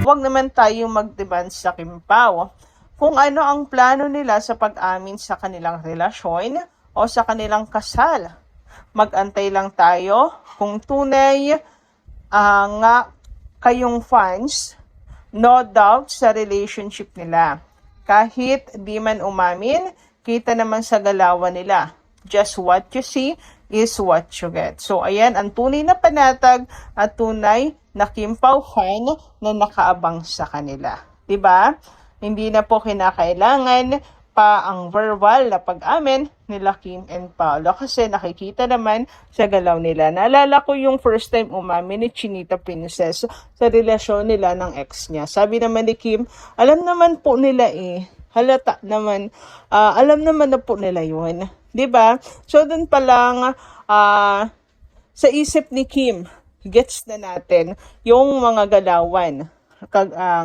Huwag naman tayong mag-demand sa Kim Pao kung ano ang plano nila sa pag-amin sa kanilang relasyon o sa kanilang kasal. Mag-antay lang tayo kung tunay nga kayong fans, no doubt sa relationship nila. Kahit di man umamin, kita naman sa galawan nila. Just what you see is what you get. So ayan, ang tunay na panatag at tunay na Kim Pao fan na nakaabang sa kanila. 'Di ba? Hindi na po kinakailangan pa ang verbal na pag-amin nila Kim and Paolo kasi nakikita naman sa galaw nila. Naalala ko yung first time umamin ni Chinita Princess sa relasyon nila ng ex niya. Sabi naman ni Kim, alam naman po nila halata naman, alam naman na po nila yun. 'Di ba? So dun pa lang sa isip ni Kim, gets na natin yung mga galawan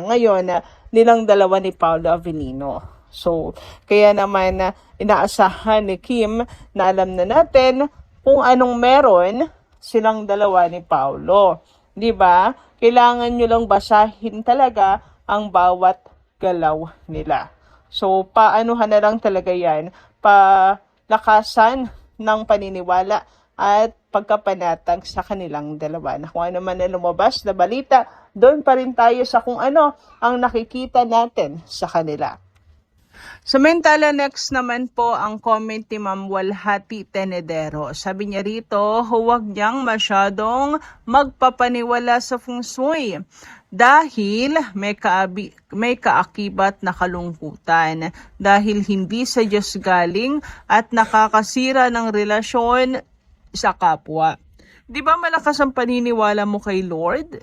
ngayon nilang dalawa ni Paolo Avellino. So, kaya naman inaasahan ni Kim na alam na natin kung anong meron silang dalawa ni Paolo. 'Di ba? Kailangan nyo lang basahin talaga ang bawat galaw nila. So, paanuhan na lang talaga yan, palakasan ng paniniwala at pagkapanatag sa kanilang dalawa. Na kung ano man na lumabas na balita, doon pa rin tayo sa kung ano ang nakikita natin sa kanila. Samantala, next naman po ang comment ni Ma'am Walhati Tenedero. Sabi niya rito, huwag niyang masyadong magpapaniwala sa feng shui dahil may kaakibat na kalungkutan dahil hindi sa Diyos galing at nakakasira ng relasyon sa kapwa. Di ba malakas ang paniniwala mo kay Lord?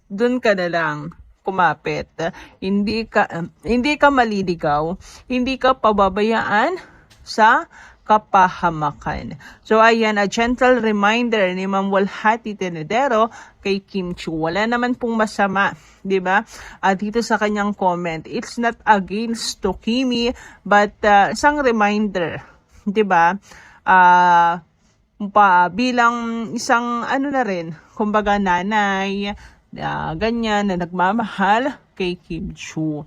Doon ka na lang kumapit. Hindi ka maliligaw, hindi ka pababayaan sa kapahamakan. So ayan, a gentle reminder ni Ma'am Walhati Tenedero kay Kim Chiu. Wala naman pong masama, 'di ba? Dito sa kanyang comment, it's not against to Kimi, but isang reminder, 'di ba? Bilang isang na rin, kumbaga nanay, ganyan na nagmamahal kay Kim Chiu.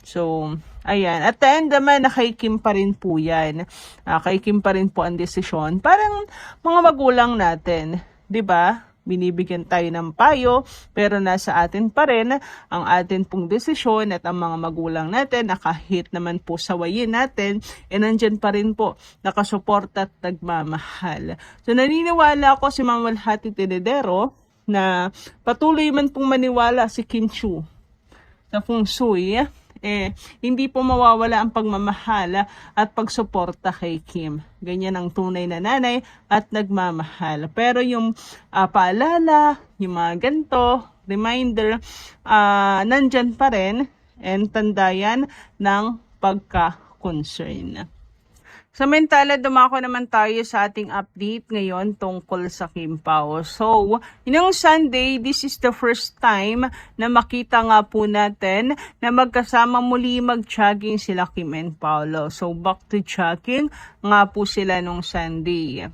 So, ayan. At the end naman, kay Kim pa rin po yan. Kay Kim pa rin po ang desisyon. Parang mga magulang natin, 'di ba? Binibigyan tayo ng payo, pero nasa atin pa rin ang atin pong desisyon at ang mga magulang natin na kahit naman po sawayin natin, nandyan pa rin po nakasuporta at nagmamahal. So naniniwala ako si Ma'am Walhati Tenedero na patuloy man pong maniwala si Kim Chiu sa feng shui, hindi po mawawala ang pagmamahal at pagsuporta kay Kim. Ganyan ang tunay na nanay at nagmamahal. Pero yung paalala, yung mga ganito, reminder, nandyan pa rin and tandayan ng pagka-concern. Samantala, dumako naman tayo sa ating update ngayon tungkol sa Kim Pao. So, yung Sunday, this is the first time na makita nga po natin na magkasama muli mag-jogging sila Kim and Paolo. So, back to jogging nga po sila nung Sunday.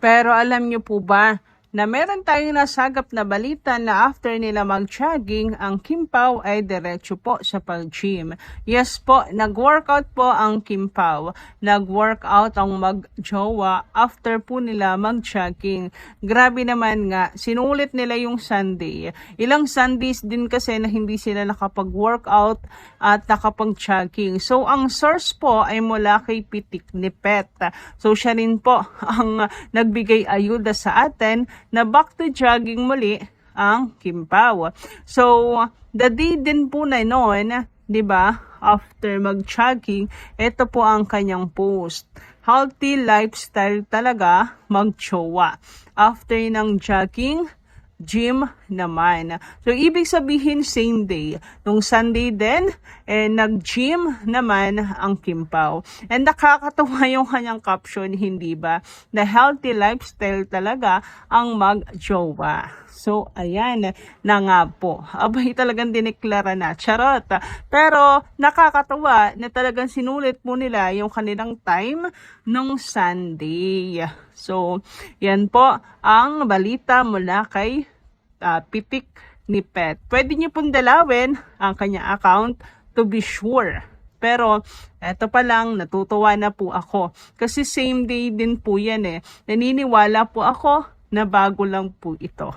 Pero alam nyo po ba na meron tayong nasagap na balita na after nila mag-jogging, ang Kim Pao ay diretso po sa pag-gym. Yes po, nag-workout po ang Kim Pao. Nag-workout ang mag-jowa after po nila mag-jogging. Grabe naman nga, sinulit nila yung Sunday. Ilang Sundays din kasi na hindi sila nakapag-workout at nakapag-jogging. So, ang source po ay mula kay Pitik ni Pet. So, siya rin po ang nagbigay ayuda sa atin na back to jogging muli ang Kim Pao. So, the day din po na noon, 'di ba? After mag-jogging, ito po ang kanyang post. Healthy lifestyle talaga mag-jowa. After ng jogging, gym naman. So, ibig sabihin same day. Nung Sunday din, nag-gym naman ang Kim Pao. And nakakatuwa yung kanyang caption, hindi ba? Na healthy lifestyle talaga ang mag-jowa. So, ayan na nga po. Abay talagang dineklara na. Charot. Pero, nakakatuwa na talagang sinulit po nila yung kanilang time nung Sunday. So, yan po ang balita mula kay Pitik ni Pet. Pwede niyo pong dalawin ang kanya account to be sure. Pero, eto pa lang, natutuwa na po ako. Kasi same day din po yan eh. Naniniwala po ako na bago lang po ito.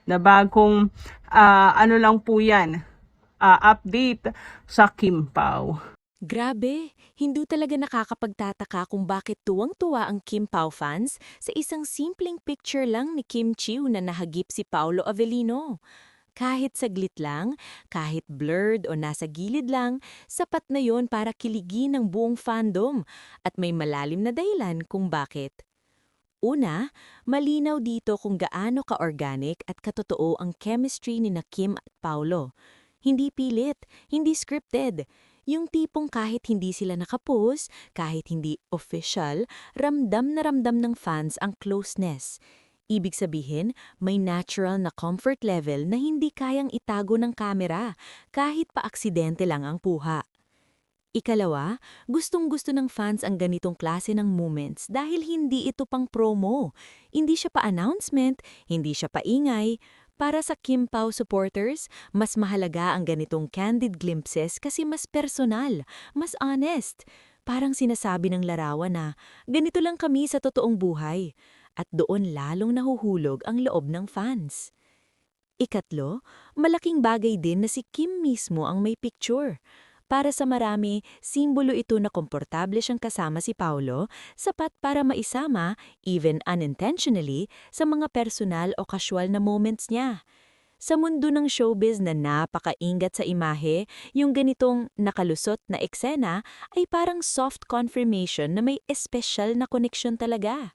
Na bagong, ano lang po yan, update sa Kim Pao. Grabe, hindi talaga nakakapagtataka kung bakit tuwang-tuwa ang Kim Pao fans sa isang simpleng picture lang ni Kim Chiu na nahagip si Paolo Avellino. Kahit saglit lang, kahit blurred o nasa gilid lang, sapat na yon para kiligin ang buong fandom at may malalim na dahilan kung bakit. Una, malinaw dito kung gaano ka-organic at katotoo ang chemistry ni na Kim at Paolo. Hindi pilit, hindi scripted. Yung tipong kahit hindi sila nakapost, kahit hindi official, ramdam na ramdam ng fans ang closeness. Ibig sabihin, may natural na comfort level na hindi kayang itago ng kamera, kahit pa aksidente lang ang puha. Ikalawa, gustong-gusto ng fans ang ganitong klase ng moments dahil hindi ito pang promo. Hindi siya pa announcement, hindi siya pa ingay. Para sa Kim Pao supporters, mas mahalaga ang ganitong candid glimpses kasi mas personal, mas honest. Parang sinasabi ng larawan na, ganito lang kami sa totoong buhay. At doon lalong nahuhulog ang loob ng fans. Ikatlo, malaking bagay din na si Kim mismo ang may picture. Para sa marami, simbolo ito na komportable siyang kasama si Paolo, sapat para maisama, even unintentionally, sa mga personal o casual na moments niya. Sa mundo ng showbiz na napakaingat sa imahe, yung ganitong nakalusot na eksena ay parang soft confirmation na may espesyal na koneksyon talaga.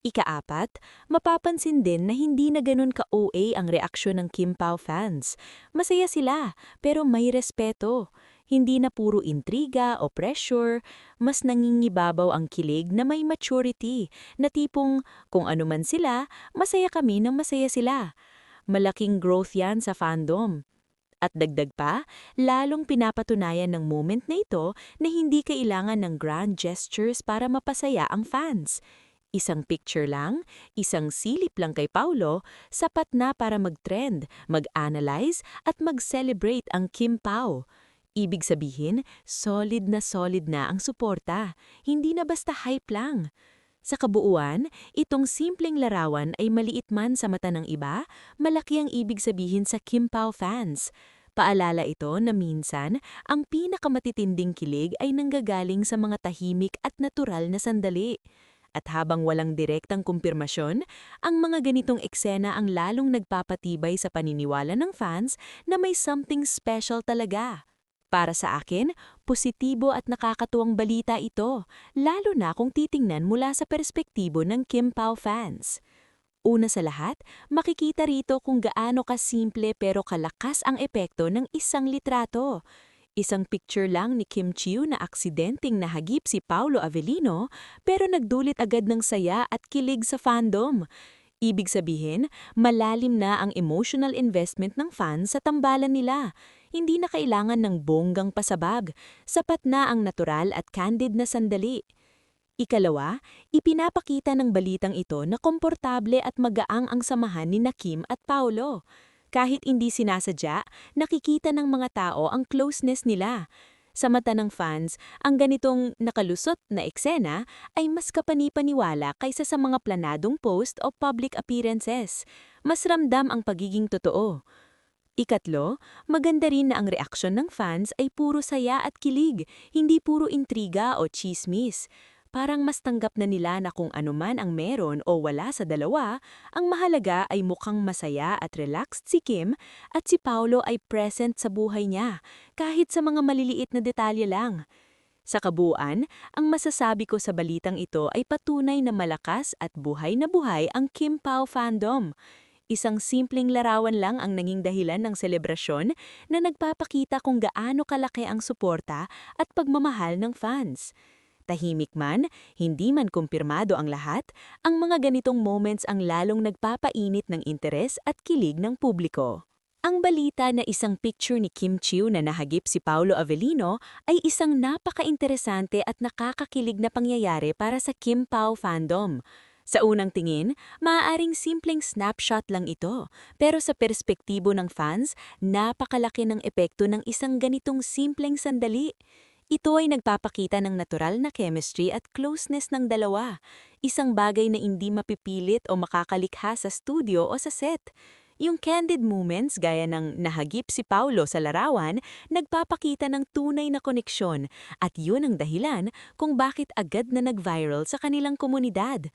Ikaapat, mapapansin din na hindi na ganun ka-OA ang reaksyon ng Kim Pao fans. Masaya sila, pero may respeto. Hindi na puro intriga o pressure, mas nangingibabaw ang kilig na may maturity, na tipong kung ano man sila, masaya kami nang masaya sila. Malaking growth yan sa fandom. At dagdag pa, lalong pinapatunayan ng moment na ito na hindi kailangan ng grand gestures para mapasaya ang fans. Isang picture lang, isang silip lang kay Paolo, sapat na para mag-trend, mag-analyze at mag-celebrate ang Kim Pao. Ibig sabihin, solid na ang suporta, hindi na basta hype lang. Sa kabuuan, itong simpleng larawan ay maliit man sa mata ng iba, malaki ang ibig sabihin sa Kim Pao fans. Paalala ito na minsan, ang pinakamatitinding kilig ay nanggagaling sa mga tahimik at natural na sandali. At habang walang direktang kumpirmasyon, ang mga ganitong eksena ang lalong nagpapatibay sa paniniwala ng fans na may something special talaga. Para sa akin, positibo at nakakatuwang balita ito, lalo na kung titingnan mula sa perspektibo ng Kim Pao fans. Una sa lahat, makikita rito kung gaano kasimple pero kalakas ang epekto ng isang litrato. Isang picture lang ni Kim Chiu na aksidenteng nahagip si Paolo Avellino pero nagdulot agad ng saya at kilig sa fandom. Ibig sabihin, malalim na ang emotional investment ng fans sa tambalan nila. Hindi na kailangan ng bonggang pasabag, sapat na ang natural at candid na sandali. Ikalawa, ipinapakita ng balitang ito na komportable at magaang ang samahan ni Kim at Paolo. Kahit hindi sinasadya, nakikita ng mga tao ang closeness nila. Sa mata ng fans, ang ganitong nakalusot na eksena ay mas kapanipaniwala kaysa sa mga planadong post o public appearances. Mas ramdam ang pagiging totoo. Ikatlo, maganda rin na ang reaksyon ng fans ay puro saya at kilig, hindi puro intriga o chismis. Parang mas tanggap na nila na kung ano man ang meron o wala sa dalawa, ang mahalaga ay mukhang masaya at relaxed si Kim at si Paolo ay present sa buhay niya, kahit sa mga maliliit na detalye lang. Sa kabuuan, ang masasabi ko sa balitang ito ay patunay na malakas at buhay na buhay ang Kim Pao fandom. Isang simpleng larawan lang ang naging dahilan ng selebrasyon na nagpapakita kung gaano kalaki ang suporta at pagmamahal ng fans. Tahimik man, hindi man kumpirmado ang lahat, ang mga ganitong moments ang lalong nagpapainit ng interes at kilig ng publiko. Ang balita na isang picture ni Kim Chiu na nahagip si Paolo Avellino ay isang napaka-interesante at nakakakilig na pangyayari para sa Kim Pao fandom. Sa unang tingin, maaaring simpleng snapshot lang ito, pero sa perspektibo ng fans, napakalaki ng epekto ng isang ganitong simpleng sandali. Ito ay nagpapakita ng natural na chemistry at closeness ng dalawa, isang bagay na hindi mapipilit o makakalikha sa studio o sa set. Yung candid moments gaya ng nahagip si Paulo sa larawan, nagpapakita ng tunay na koneksyon at yun ang dahilan kung bakit agad na nag-viral sa kanilang komunidad.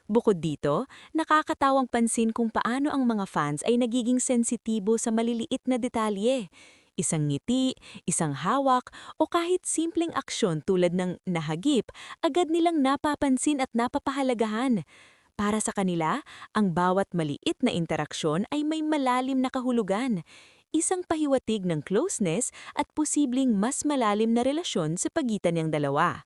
Bukod dito, nakakatawang pansin kung paano ang mga fans ay nagiging sensitibo sa maliliit na detalye. Isang ngiti, isang hawak, o kahit simpleng aksyon tulad ng nahagip, agad nilang napapansin at napapahalagahan. Para sa kanila, ang bawat maliit na interaksyon ay may malalim na kahulugan. Isang pahiwatig ng closeness at posibleng mas malalim na relasyon sa pagitan ng dalawa.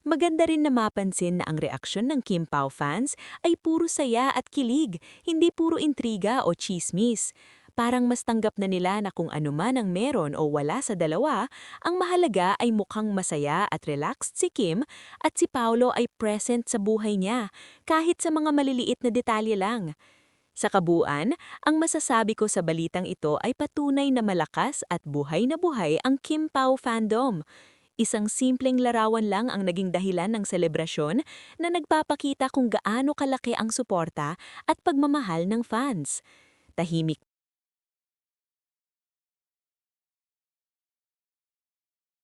Maganda rin na mapansin na ang reaksyon ng Kim Pao fans ay puro saya at kilig, hindi puro intriga o chismis. Parang mas tanggap na nila na kung ano man ang meron o wala sa dalawa, ang mahalaga ay mukhang masaya at relaxed si Kim at si Paolo ay present sa buhay niya, kahit sa mga maliliit na detalye lang. Sa kabuuan, ang masasabi ko sa balitang ito ay patunay na malakas at buhay na buhay ang Kim Pao fandom. Isang simpleng larawan lang ang naging dahilan ng selebrasyon na nagpapakita kung gaano kalaki ang suporta at pagmamahal ng fans. Tahimik